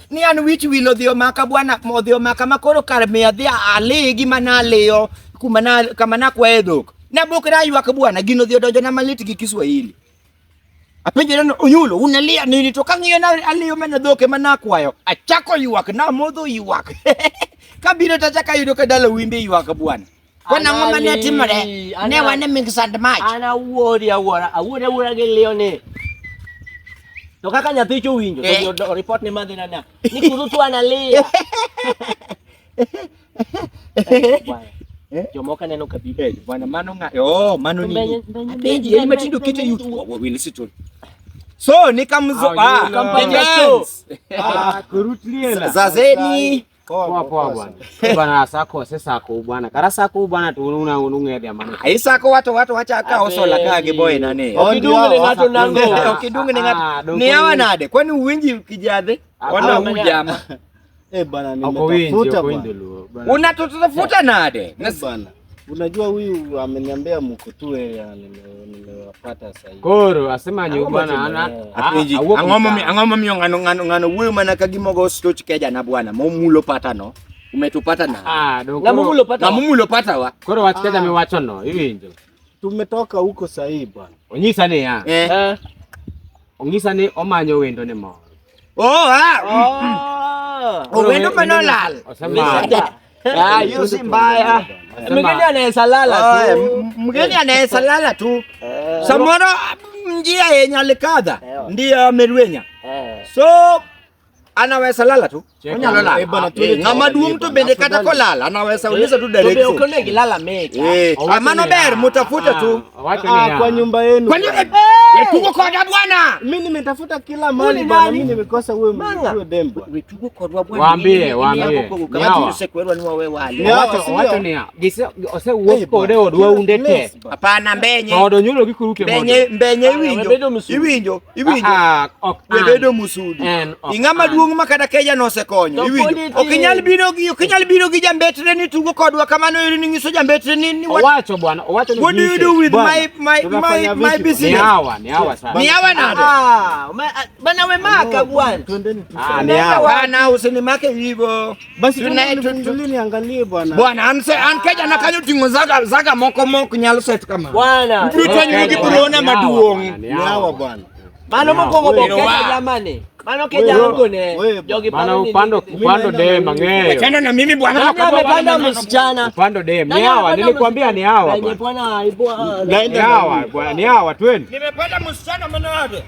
Ni an wich wilo dhio maka bwana modhio maka makoro kar miya dhi alegi mana leyo kama na kwae dhok. Na bokra ywak bwana gino dhio donjo na malit gi Kiswahili. Apenjere no onyulo unalia nini to kang'iyo na aliyo mana dhoke mana kwayo. Achako ywak na modho ywak. Kabiro tachaka yudo ka dala wimbe ywak bwana. Kwana ngoma ne timore ne wane ming sand mach. Ana wuori awuora gi liyo ni. To kaka nyathi cho winjo to report ne madhi na ni kuru tu analia. Jomoka neno kabibe bwana mano mano ni apenji matindo kete YouTube we listen to. So nikamzo kurutliela zazeni poa bwana bwana sako sasa ko bwana karasa ko bwana tunauna unungede amana aisako watu wacha ka osola kage boy nane okidungne ngato nango okidungne ngato ni hawa nade kwani uwinji kijadhe wana hujama bwana nimetafuta bwana unatutafuta nade bwana unajua huyu ameniambia mkutue nimewapata sasa hivi koro asema nyu bwana ana apenji angomo ngano wewe mana kagimogo stoch keja na bwana momulo pata no umetupata na namulo pata wa koro watikeja mewacho no hivi ndio tumetoka huko sasa hivi bwana onyisa ne ya onyisa ne omanyo wendo ne mo wendo manolal yusi mbaya Mgeni anaweza lala tu. Mgeni anaweza lala tu. Samoro njia yenye alikadha ndio amerwenya. So anaweza lala tu. Onyalola. Ngama duong to bende kata ko lala anaweza uliza tu direct. Ndio uko legi lala meka. Amano ber mutafuta tu. Kwa nyumba yenu. Kwani tuko kwa bwana. Mimi nimetafuta kila mahali bwana mimi nimekosa wewe dembo. Tuko kwa bwana. Waambie. Kama tusekwerwa ni wewe wale. Watu ni gise ose uko leo dwa undete. Hapana mbenye. Odo nyulo gikuruke modo. Mbenye iwinjo. Webedo musudi. Ingama duong makada keja no sekonyo. Iwinjo. Okinyal biro gi jambetre ni tugo kodwa kamano iri ningiso jambetre ni wacho bwana wacho ni. What do you do with my business? Ni hawa sana. Ni hawa nani? Bana we maka bwana. Twendeni tu. Ni hawa. Bana usinimake hivyo. Basi tuliangalie bwana. Bwana ankeja na kanyo tingo zaga moko nyalo set kama. Bwana. Mtu nyugi kuona maduong. Ni hawa bwana. Mano moko bokeka jamani. Mano keja ngo ne. Jogi bana upando dem ng'eyo. Tena na mimi bwana amepanda msichana. Upando dem. Ni hawa nilikwambia ni hawa. Bwana Ni hawa bwana ni hawa twende. Nimepanda msichana manade.